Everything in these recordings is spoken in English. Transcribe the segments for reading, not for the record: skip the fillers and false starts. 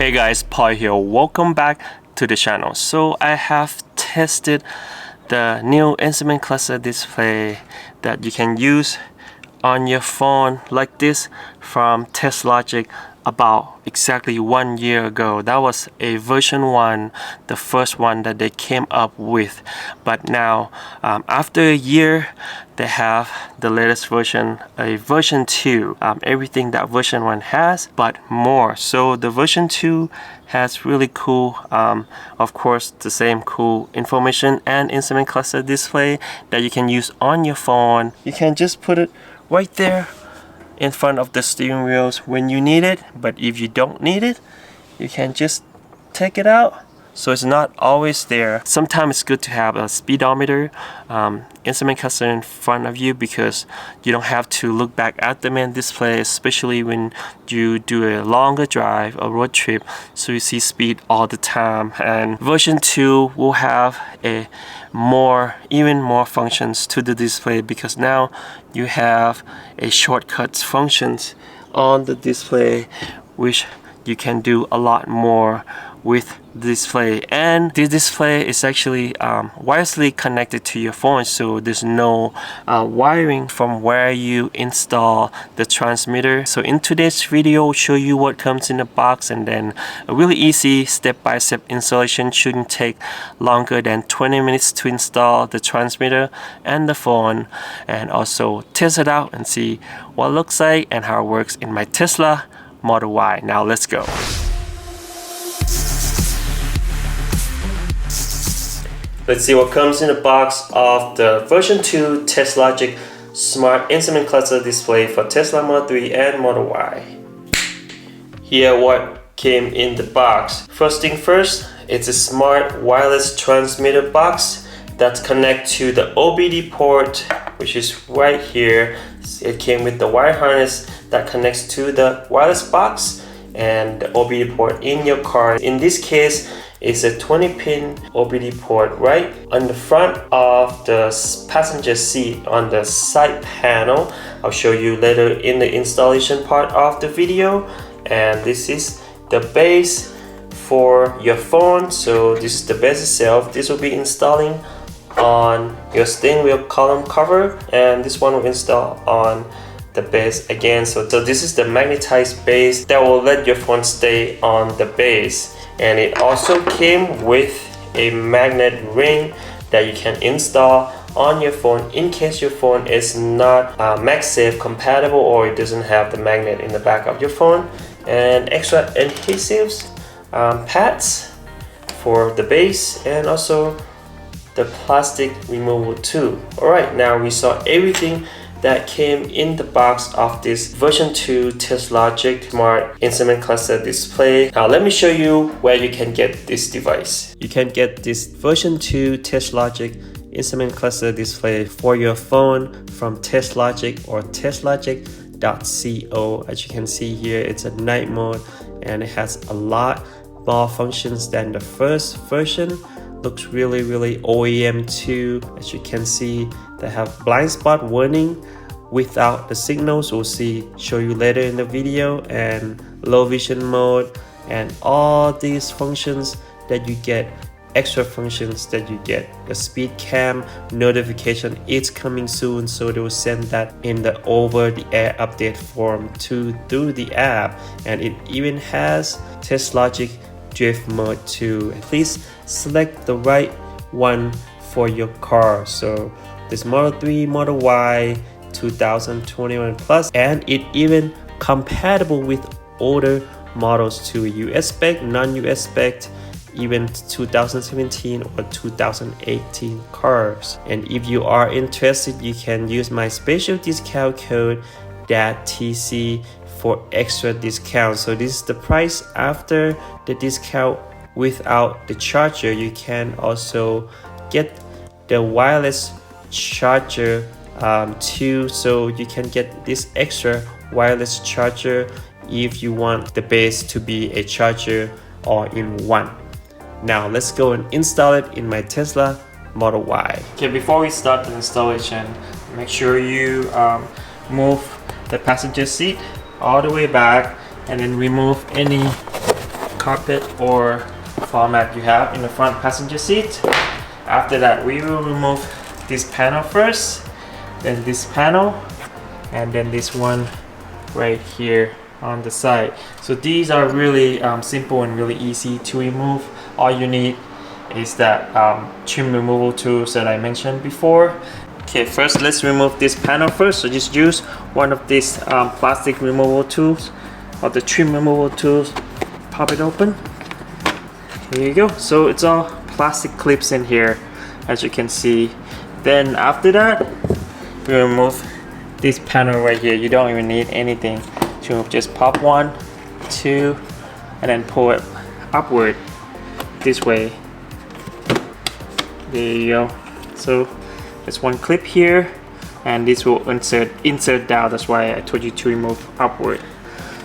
Hey guys, Paul here. Welcome back to the channel. So I have tested the new instrument cluster display that you can use on your phone like this from Teslogic about exactly 1 year ago. That was a version 1, the first one that they came up with. But now after a year, they have the latest version, a version 2, everything that version 1 has but more. So the version 2 has really cool, of course, the same cool information and instrument cluster display that you can use on your phone. You can just put it right there in front of the steering wheels when you need it, but if you don't need it, you can just take it out, so it's not always there. Sometimes it's good to have a speedometer instrument cluster in front of you because you don't have to look back at the main display, especially when you do a longer drive, a road trip, so you see speed all the time. And version 2 will have even more functions to the display because now you have a shortcuts functions on the display, which you can do a lot more with the display. And this display is actually wirelessly connected to your phone, so there's no wiring from where you install the transmitter. So in today's video, I'll show you what comes in the box, and then a really easy step-by-step installation. Shouldn't take longer than 20 minutes to install the transmitter and the phone, and also test it out and see what it looks like and how it works in my Tesla Model Y. Now let's go. Let's see what comes in the box of the version 2 Teslogic Smart Instrument Cluster display for Tesla Model 3 and Model Y. Here what came in the box. First thing first, it's a smart wireless transmitter box that's connected to the OBD port, which is right here. It came with the wire harness that connects to the wireless box and the OBD port in your car. In this case, it's a 20-pin OBD port right on the front of the passenger seat on the side panel. I'll show you later in the installation part of the video. And this is the base for your phone. So this is the base itself. This will be installing on your steering wheel column cover, and this one will install on the base again. So this is the magnetized base that will let your phone stay on the base. And it also came with a magnet ring that you can install on your phone in case your phone is not MagSafe compatible or it doesn't have the magnet in the back of your phone. And extra adhesives, pads for the base, and also the plastic removal too. Alright, now we saw everything that came in the box of this version 2 Teslogic Smart Instrument Cluster display. Now let me show you where you can get this device. You can get this version 2 Teslogic Instrument Cluster display for your phone from Teslogic or teslogic.co. As you can see here, it's a night mode and it has a lot more functions than the first version. Looks really OEM too. As you can see, they have blind spot warning without the signals. We'll show you later in the video, and low vision mode, and all these functions that you get, extra functions that you get. The speed cam notification is coming soon, so they will send that in the over-the-air update form through the app. And it even has Teslogic drift mode too. Please select the right one for your car. So this Model 3, Model Y, 2021 plus, and it even compatible with older models too. US spec, non-US spec, even 2017 or 2018 cars. And if you are interested, you can use my special discount code TC for extra discount. So this is the price after the discount without the charger. You can also get the wireless charger too, so you can get this extra wireless charger if you want the base to be a charger all in one. Now let's go and install it in my Tesla Model Y. Okay, before we start the installation, make sure you move the passenger seat all the way back and then remove any carpet or floor mat you have in the front passenger seat. After that, we will remove this panel first, then this panel, and then this one right here on the side. So these are really simple and really easy to remove. All you need is that trim removal tools that I mentioned before. Okay, first let's remove this panel first. So just use one of these plastic removal tools or the trim removal tools. Pop it open. Here you go. So it's all plastic clips in here, as you can see. Then after that, we remove this panel right here. You don't even need anything to remove. Just pop one, two, and then pull it upward this way. There you go. So there's one clip here, and this will insert down. That's why I told you to remove upward.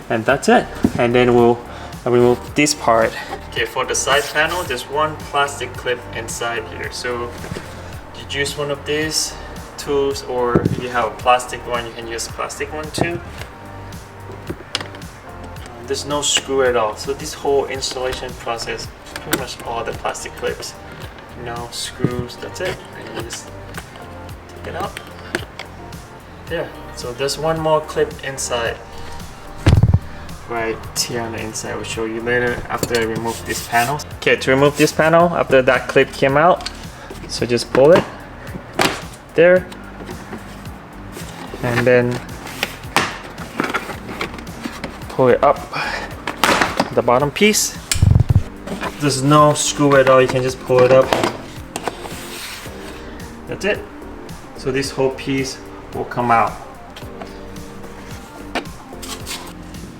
And that's it. And then we'll remove this part. Okay, for the side panel, there's one plastic clip inside here. So you use one of these tools, or if you have a plastic one, you can use plastic one too. There's no screw at all. So this whole installation process, pretty much all the plastic clips. No screws, that's it. And you just take it out. There. So there's one more clip inside. Right here on the inside. I'll show you later after I remove this panel. Okay, to remove this panel, after that clip came out, so just pull it there, and then pull it up the bottom piece. There's no screw at all, you can just pull it up. That's it. So this whole piece will come out.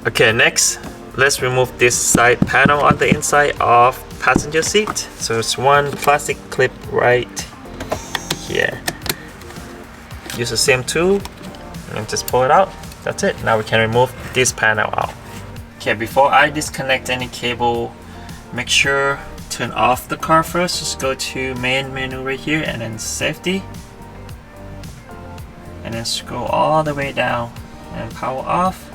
Okay, next let's remove this side panel on the inside of passenger seat. So it's one plastic clip right here. Use the same tool and just pull it out. That's it. Now we can remove this panel out. Okay, before I disconnect any cable, make sure turn off the car first. Just go to main menu right here and then safety, and then scroll all the way down and power off.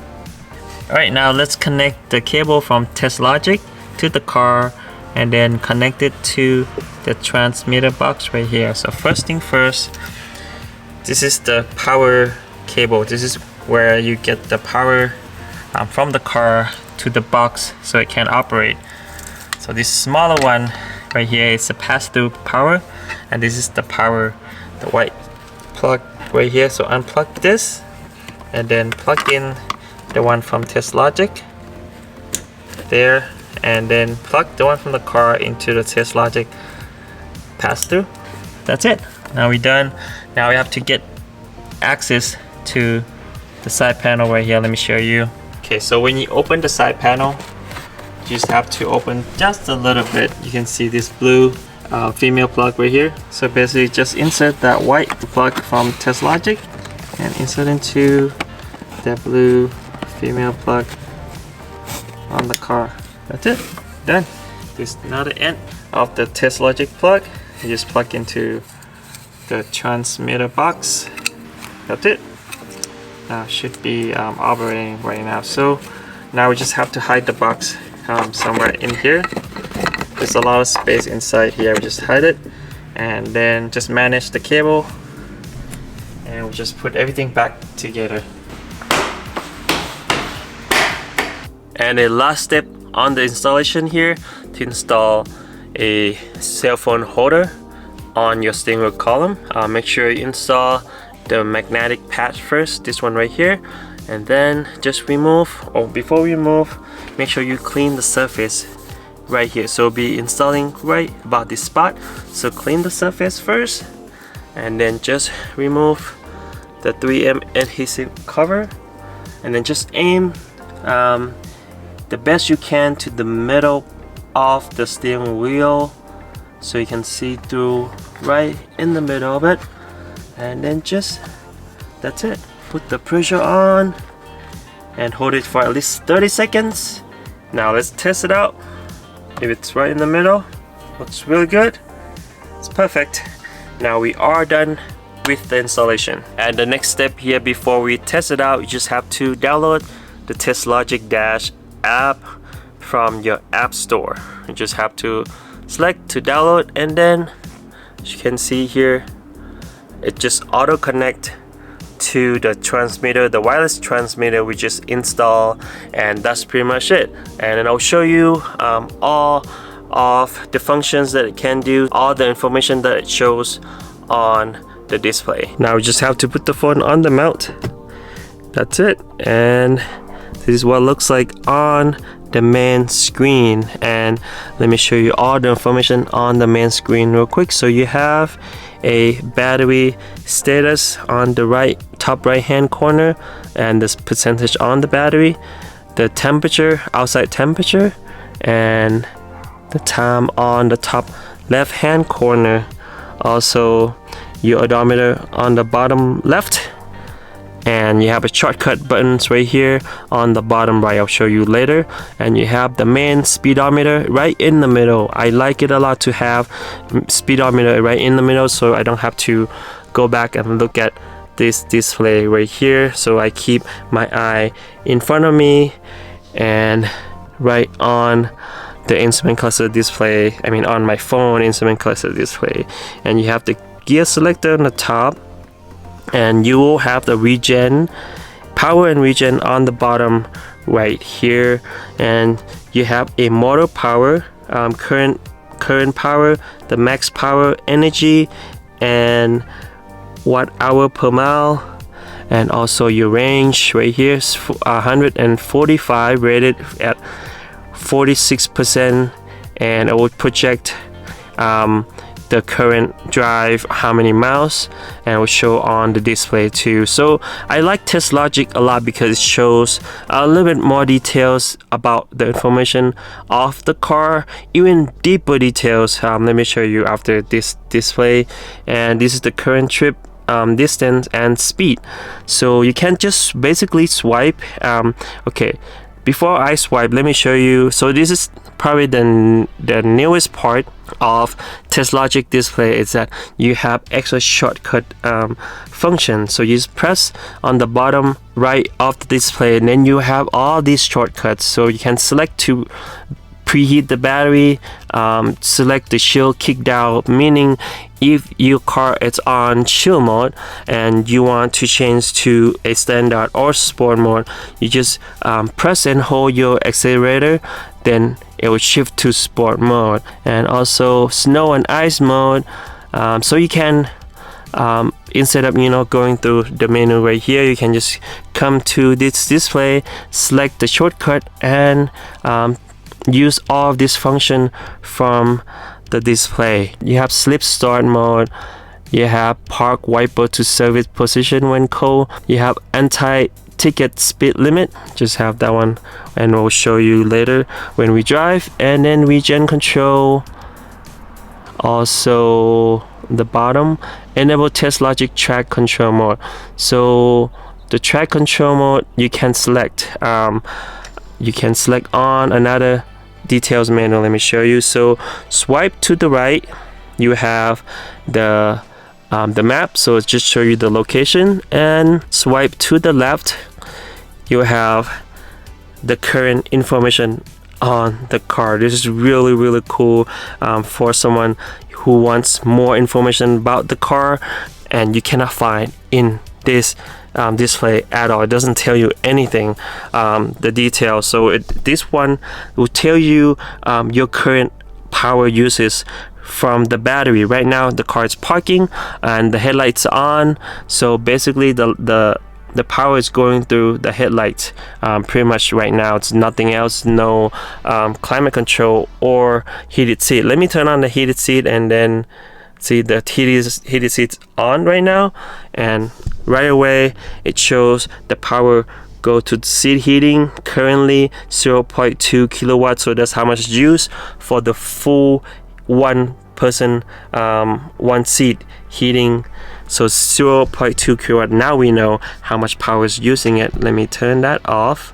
Alright, now let's connect the cable from Teslogic to the car and then connect it to the transmitter box right here. So first thing first, this is the power cable. This is where you get the power from the car to the box so it can operate. So this smaller one right here is the pass-through power, and this is the power, the white plug right here. So unplug this and then plug in the one from Teslogic there, and then plug the one from the car into the Teslogic pass-through. That's it. Now we're done. Now we have to get access to the side panel right here. Let me show you. Okay, so when you open the side panel, you just have to open just a little bit. You can see this blue female plug right here. So basically just insert that white plug from Teslogic and insert into that blue female plug on the car. That's it. Done. This is now the end of the Teslogic plug. You just plug into the transmitter box. That's it. Now it should be operating right now. So now we just have to hide the box somewhere in here. There's a lot of space inside here. We just hide it and then just manage the cable, and we'll just put everything back together. And a last step on the installation here, to install a cell phone holder on your steering wheel column. Make sure you install the magnetic patch first, this one right here, and then just remove, or before we remove, make sure you clean the surface right here. So be installing right about this spot. So clean the surface first, and then just remove the 3M adhesive cover, and then just aim the best you can to the middle of the steering wheel so you can see through right in the middle of it, and then just, that's it. Put the pressure on and hold it for at least 30 seconds. Now let's test it out. If it's right in the middle, looks really good. It's perfect. Now we are done with the installation. And the next step here, before we test it out, you just have to download the Teslogic Dash app from your app store. You just have to select to download, and then as you can see here, it just auto connect to the transmitter, the wireless transmitter we just installed, and that's pretty much it. And then I'll show you all of the functions that it can do, all the information that it shows on the display. Now we just have to put the phone on the mount. That's it, and this is what it looks like on the main screen. And let me show you all the information on the main screen real quick. So you have a battery status on the top right hand corner, and this percentage on the battery, the temperature, outside temperature, and the time on the top left hand corner. Also your odometer on the bottom left, and you have a shortcut buttons right here on the bottom right. I'll show you later. And you have the main speedometer right in the middle. I like it a lot to have speedometer right in the middle, so I don't have to go back and look at this display right here. So I keep my eye in front of me and right on the instrument cluster display, I mean on my phone instrument cluster display. And you have the gear selector on the top, and you will have the regen, power and regen on the bottom right here. And you have a motor power, current power, the max power, energy, and watt hour per mile, and also your range right here is 145, rated at 46%, and it will project the current drive, how many miles, and it will show on the display too. So I like Teslogic a lot because it shows a little bit more details about the information of the car, even deeper details. Let me show you after this display. And this is the current trip, distance, and speed. So you can just basically swipe. Okay, before I swipe, let me show you. So this is probably the newest part of Teslogic display, is that you have extra shortcut function. So you just press on the bottom right of the display, and then you have all these shortcuts. So you can select to preheat the battery, select the chill kick down, meaning if your car is on chill mode and you want to change to a standard or sport mode, you just press and hold your accelerator, then it will shift to sport mode. And also snow and ice mode, so you can instead of going through the menu right here, you can just come to this display, select the shortcut, and use all of this function from the display. You have slip start mode, you have park wiper to service position when cold, you have anti-ticket speed limit, just have that one, and we'll show you later when we drive. And then regen control, also the bottom, enable Teslogic track control mode. So the track control mode you can select on another details menu. Let me show you. So swipe to the right, you have the map, so it's just show you the location, and swipe to the left, you have the current information on the car. This is really cool for someone who wants more information about the car and you cannot find in this display at all. It doesn't tell you anything, the details. So this one will tell you your current power uses from the battery. Right now the car is parking and the headlights are on, so basically the power is going through the headlights pretty much right now. It's nothing else, no climate control or heated seat. Let me turn on the heated seat, and then see the heated seats on right now, and right away it shows the power go to seat heating, currently 0.2 kilowatts. So that's how much is used for the full one person one seat heating. So 0.2 kilowatt. Now we know how much power is using it. Let me turn that off,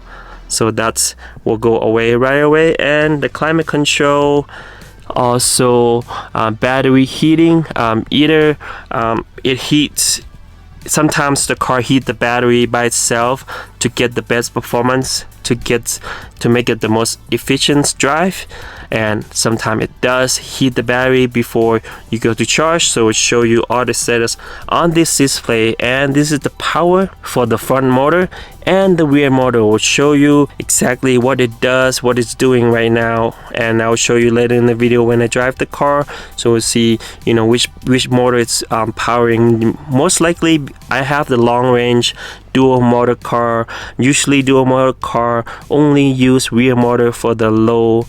so that's will go away right away. And the climate control, also battery heating, either it heats sometimes the car heat the battery by itself to get the best performance, to make it the most efficient drive, and sometimes it does heat the battery before you go to charge. So it show you all the status on this display, and this is the power for the front motor, and the rear motor will show you exactly what it does, what it's doing right now, and I'll show you later in the video when I drive the car. So we'll see, you know, which motor it's powering. Most likely I have the long range dual motor car. Usually dual motor car only use rear motor for the low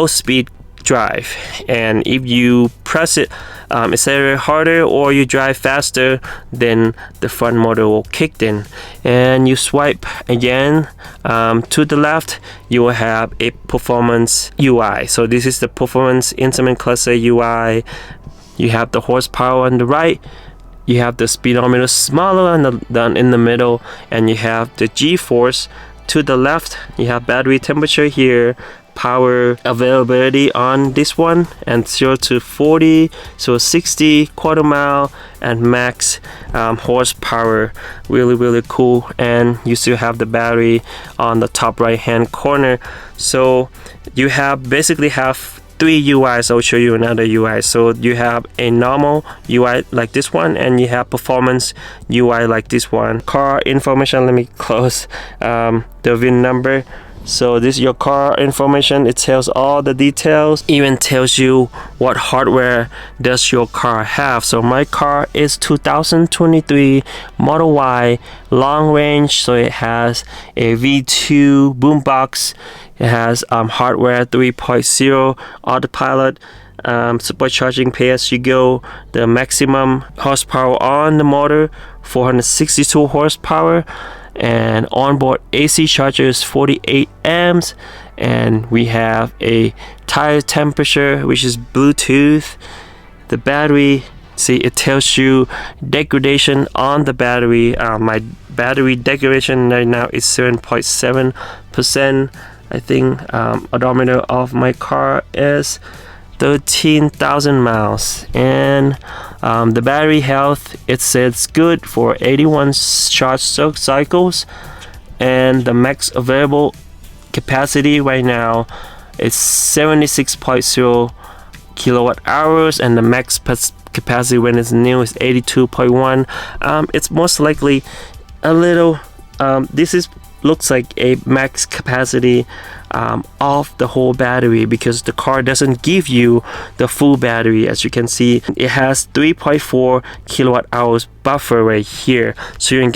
speed drive, and if you press it accelerate harder or you drive faster, then the front motor will kick in. And you swipe again to the left, you will have a performance UI. So this is the performance instrument cluster UI. You have the horsepower on the right, you have the speedometer smaller in the middle, and you have the G-force to the left. You have battery temperature here, power availability on this one, and 0 to 40, so 60 quarter mile, and max horsepower. Really cool. And you still have the battery on the top right hand corner. So you basically have 3 UIs. I'll show you another UI. So you have a normal UI like this one, and you have performance UI like this one. Car information, let me close the VIN number. So this is your car information. It tells all the details, even tells you what hardware does your car have. So my car is 2023 Model Y long range, so it has a V2 boombox. It has hardware 3.0 autopilot, supercharging pay as you go. The maximum horsepower on the motor 462 horsepower, and onboard AC charger is 48 amps, and we have a tire temperature, which is Bluetooth. The battery, see, it tells you degradation on the battery. My battery degradation right now is 7.7%. I think odometer of my car is 13,000 miles, and the battery health, it says good for 81 charge cycles, and the max available capacity right now is 76.0 kilowatt hours, and the max capacity when it's new is 82.1. It's most likely a little looks like a max capacity of the whole battery, because the car doesn't give you the full battery. As you can see, it has 3.4 kilowatt hours buffer right here, so you don't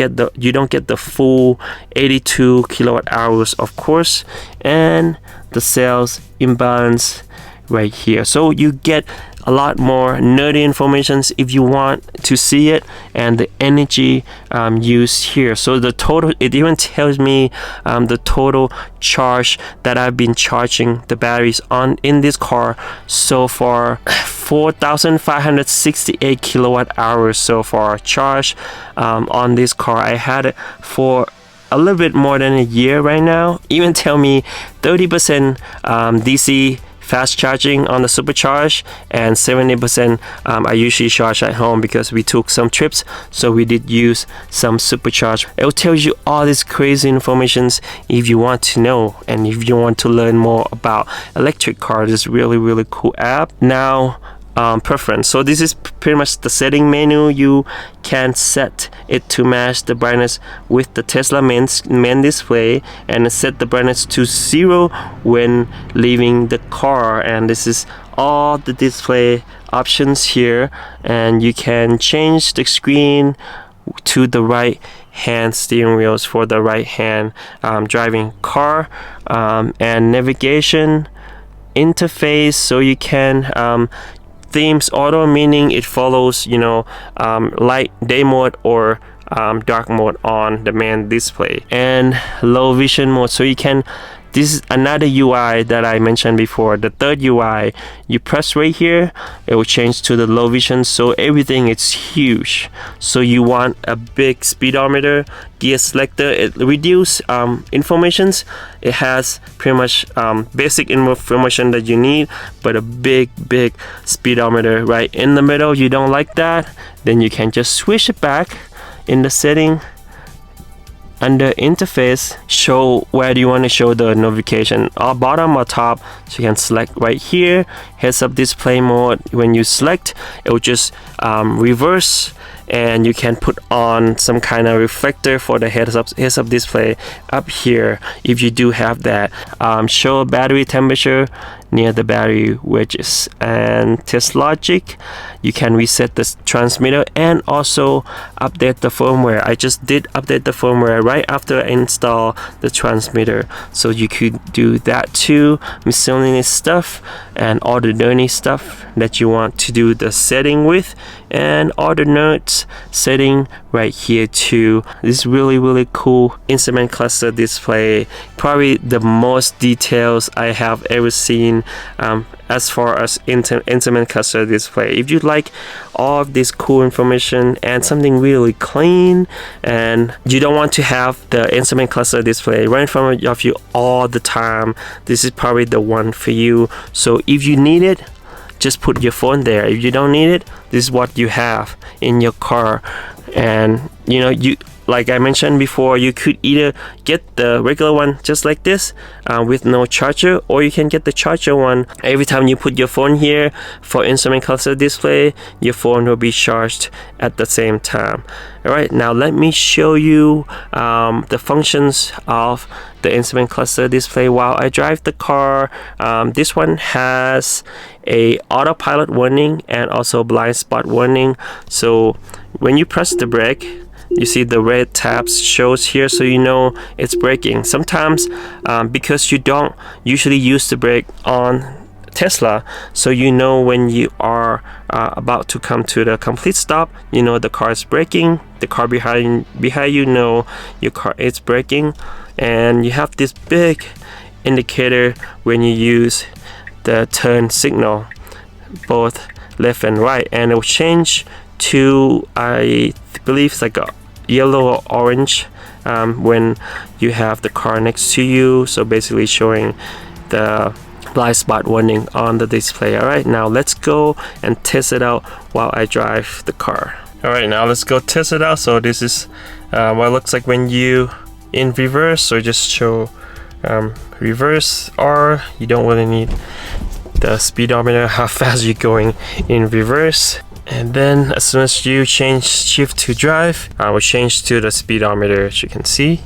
get the full 82 kilowatt hours, of course, and the cells imbalance right here. So you get a lot more nerdy informations if you want to see it, and the energy used here. So the total, it even tells me the total charge that I've been charging the batteries on in this car so far. 4,568 kilowatt hours so far charged on this car. I had it for a little bit more than a year right now. Even tell me 30% DC fast charging on the supercharge, and 70% I usually charge at home because we took some trips, so we did use some supercharge. It will tell you all this crazy informations if you want to know, and if you want to learn more about electric cars. This really cool app. Now preference. So this is pretty much the setting menu. You can set it to match the brightness with the Tesla main display, and set the brightness to 0 when leaving the car. And this is all the display options here, and you can change the screen to the right hand steering wheels for the right hand driving car, and navigation interface. So you can themes auto, meaning it follows, you know, light day mode or dark mode on the main display, and low vision mode. So you can, this is another UI that I mentioned before, the third UI. You press right here, it will change to the low vision, so everything is huge. So you want a big speedometer, gear selector, it reduces informations. It has pretty much basic information that you need, but a big speedometer right in the middle. You don't like that, then you can just switch it back in the setting, under interface, show where do you want to show the notification, or bottom or top. So you can select right here, heads up display mode. When you select, it will just reverse, and you can put on some kind of reflector for the heads up display up here if you do have that. Show battery temperature near the battery wedges, and Teslogic, you can reset the transmitter and also update the firmware. I just did update the firmware right after I install the transmitter, so you could do that too. Miscellaneous stuff and all the dirty stuff that you want to do the setting with, and all the notes setting right here too. This really cool instrument cluster display, probably the most details I have ever seen as far as instrument cluster display. If you like all of this cool information and something really clean, and you don't want to have the instrument cluster display right in front of you all the time, this is probably the one for you. So if you need it, just put your phone there. If you don't need it, this is what you have in your car. And you know, you, like I mentioned before, you could either get the regular one just like this with no charger, or you can get the charger one. Every time you put your phone here for instrument cluster display, your phone will be charged at the same time. Alright, now let me show you the functions of the instrument cluster display while I drive the car. This one has a autopilot warning and also blind spot warning. So when you press the brake, you see the red tabs shows here, so you know it's braking. Sometimes because you don't usually use the brake on Tesla, so you know when you are about to come to the complete stop, you know the car is braking. The car behind you know your car is braking, and you have this big indicator when you use the turn signal, both left and right, and it will change to, I believe it's like a yellow or orange when you have the car next to you. So basically showing the blind spot warning on the display. Alright, now let's go and test it out while I drive the car. Alright, now let's go test it out. So this is what it looks like when you in reverse. So just show reverse, or you don't really need the speedometer, how fast you're going in reverse. And then as soon as you change shift to drive, I will change to the speedometer, as you can see.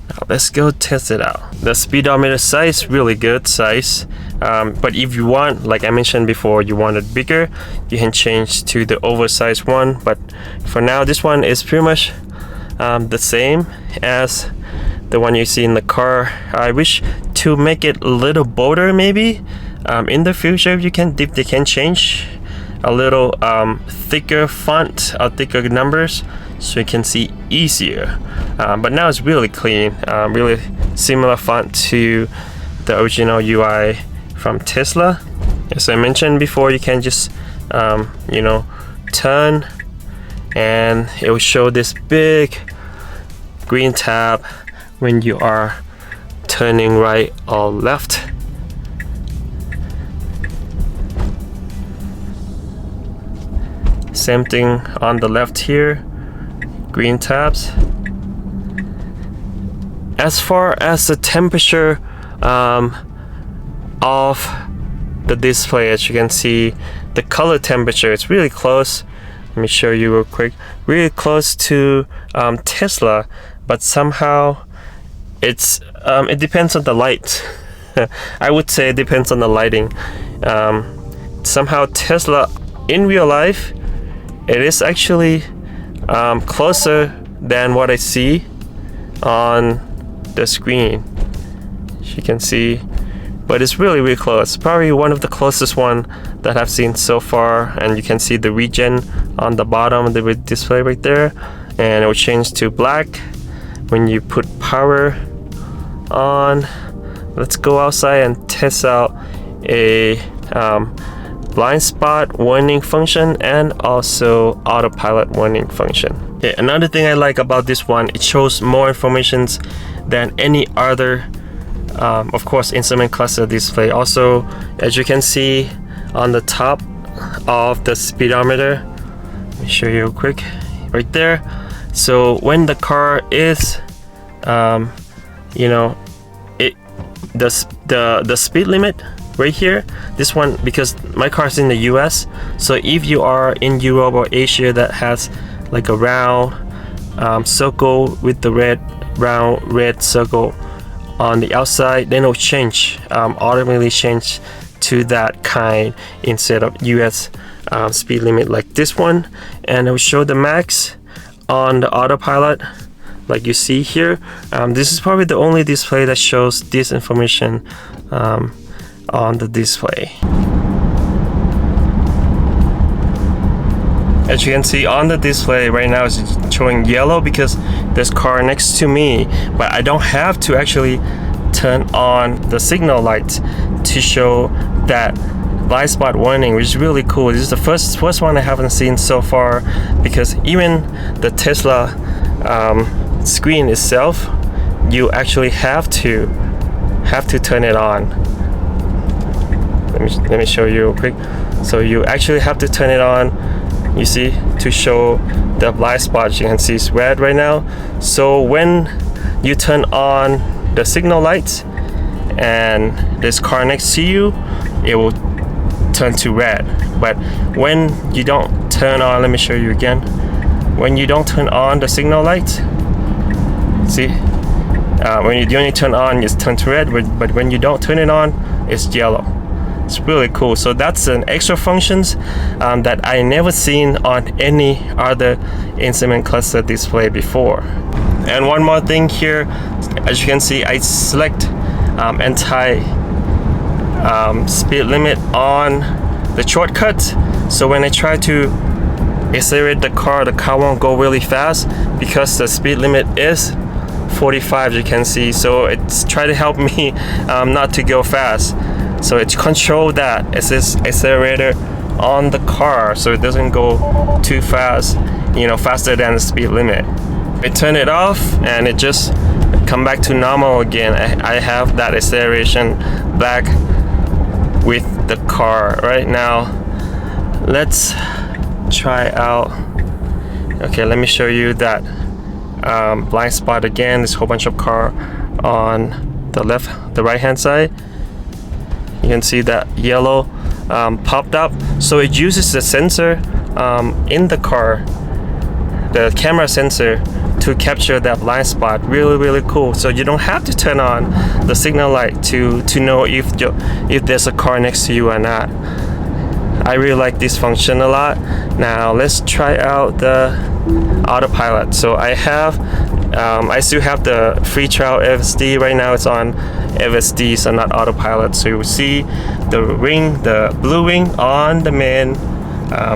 Now let's go test it out. The speedometer size, really good size. But if you want, like I mentioned before, you want it bigger, you can change to the oversized one. But for now, this one is pretty much the same as the one you see in the car. I wish to make it a little bolder maybe. In the future, if they can change a little thicker font or thicker numbers, so you can see easier. But now it's really clean, really similar font to the original UI from Tesla. As I mentioned before, you can just you know, turn, and it will show this big green tab when you are turning right or left. Same thing on the left here, green tabs. As far as the temperature of the display, as you can see, the color temperature is really close. Let me show you real quick. Really close to Tesla, but somehow it's it depends on the light. I would say it depends on the lighting. Somehow Tesla in real life, it is actually closer than what I see on the screen, as you can see, but it's really close. Probably one of the closest one that I've seen so far. And you can see the regen on the bottom of the display right there, and it will change to black when you put power on. Let's go outside and test out a blind spot warning function and also autopilot warning function. Okay, another thing I like about this one, it shows more information than any other of course instrument cluster display. Also, as you can see on the top of the speedometer, let me show you real quick right there, So when the car is you know, the speed limit right here, this one, because my car is in the US, so if you are in Europe or Asia that has like a round circle with the round red circle on the outside, then it'll change, automatically change to that kind instead of US speed limit like this one, and it will show the max on the autopilot like you see here. This is probably the only display that shows this information on the display. As you can see on the display right now, it's showing yellow because there's car next to me, but I don't have to actually turn on the signal light to show that blind spot warning, which is really cool. This is the first one I haven't seen so far, because even the Tesla screen itself, you actually have to turn it on. Let me show you real quick. So you actually have to turn it on, you see, to show the blind spot. You can see it's red right now. So when you turn on the signal lights and this car next to you, it will turn to red. But when you don't turn on, let me show you again. When you don't turn on the signal lights, see, when you only turn on, it's turned to red, but when you don't turn it on, it's yellow. It's really cool. So that's an extra functions that I never seen on any other instrument cluster display before. And one more thing here, as you can see, I select anti speed limit on the shortcut. So when I try to accelerate the car won't go really fast because the speed limit is 45, you can see. So it's trying to help me not to go fast. So it's control that accelerator on the car so it doesn't go too fast, you know, faster than the speed limit. I turn it off and it just come back to normal again. I have that acceleration back with the car. Right now, let's try out. Okay, let me show you that blind spot again. There's a whole bunch of car on the right hand side. You can see that yellow popped up. So it uses the sensor in the car, the camera sensor, to capture that blind spot. Really cool. So you don't have to turn on the signal light to know if there's a car next to you or not. I really like this function a lot. Now let's try out the autopilot. So I still have the free trial FSD. Right now it's on FSD, so not autopilot. So you will see the ring, the blue ring on the main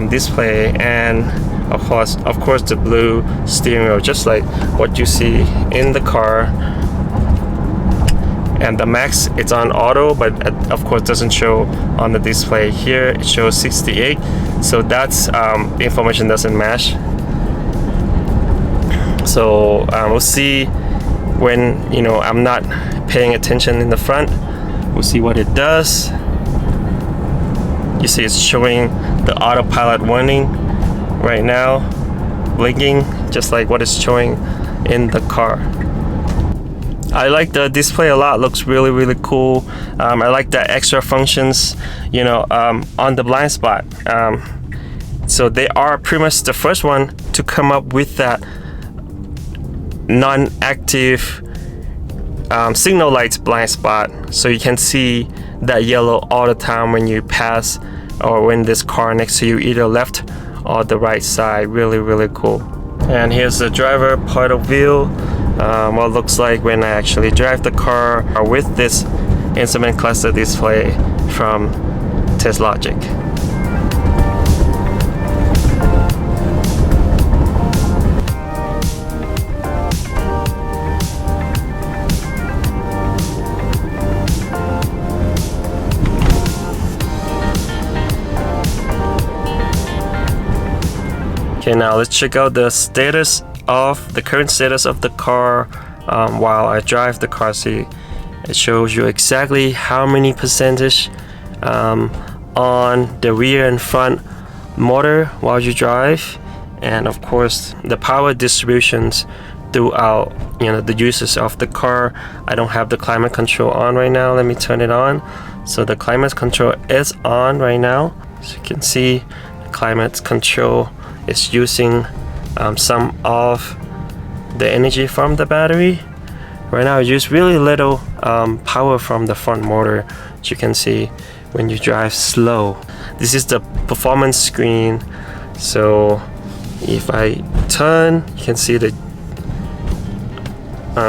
display, and of course the blue steering wheel, just like what you see in the car. And the max, it's on auto, but of course doesn't show on the display. Here it shows 68, so that's the information doesn't match. So we'll see when, you know, I'm not paying attention in the front. We'll see what it does. You see it's showing the autopilot warning right now, blinking just like what it's showing in the car. I like the display a lot. Looks really cool. I like the extra functions, you know, on the blind spot. So they are pretty much the first one to come up with that non-active signal lights blind spot, so you can see that yellow all the time when you pass or when this car next to you, either left or the right side. Really cool. And here's the driver point of view, what it looks like when I actually drive the car with this instrument cluster display from Teslogic. Okay, now let's check out the current status of the car while I drive the car. See, it shows you exactly how many percentage on the rear and front motor while you drive, and of course the power distributions throughout, you know, the uses of the car. I don't have the climate control on right now. Let me turn it on. So the climate control is on right now. So you can see the climate control is using some of the energy from the battery. Right now I use really little power from the front motor, as you can see when you drive slow. This is the performance screen. So if I turn, you can see the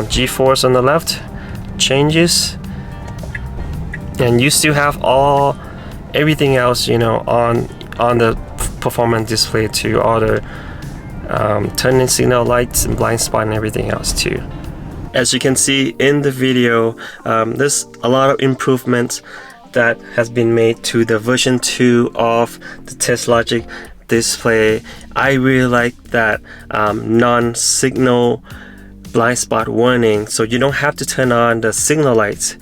G-force on the left changes, and you still have everything else, you know, on the performance display too, all the turning signal lights and blind spot and everything else too. As you can see in the video, there's a lot of improvements that has been made to the version 2 of the Teslogic display. I really like that non-signal blind spot warning, so you don't have to turn on the signal lights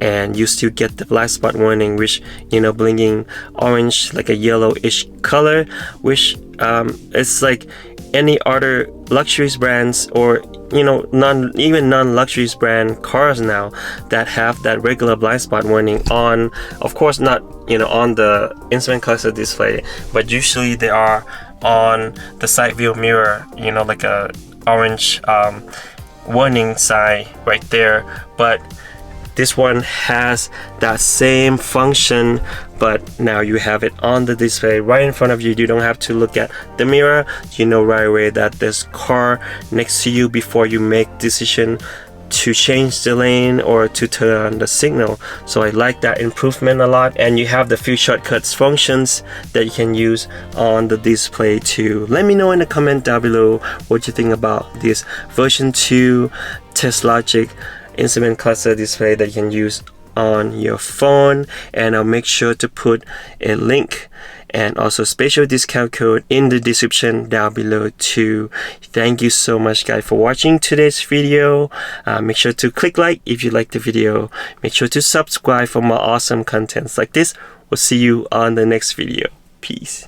and you still get the blind spot warning, which, you know, blinking orange like a yellowish color, which it's like any other luxuries brands, or you know, even non-luxuries brand cars now that have that regular blind spot warning on. Of course not, you know, on the instrument cluster display, but usually they are on the side view mirror, you know, like a orange warning sign right there. But this one has that same function, but now you have it on the display right in front of you. You don't have to look at the mirror. You know right away that there's car next to you before you make decision to change the lane or to turn on the signal. So I like that improvement a lot. And you have the few shortcuts functions that you can use on the display too. Let me know in the comment down below what you think about this version 2 Teslogic instrument cluster display that you can use on your phone, and I'll make sure to put a link and also special discount code in the description down below too. Thank you so much guys for watching today's video. Make sure to click like if you like the video. Make sure to subscribe for more awesome contents like this. We'll see you on the next video. Peace.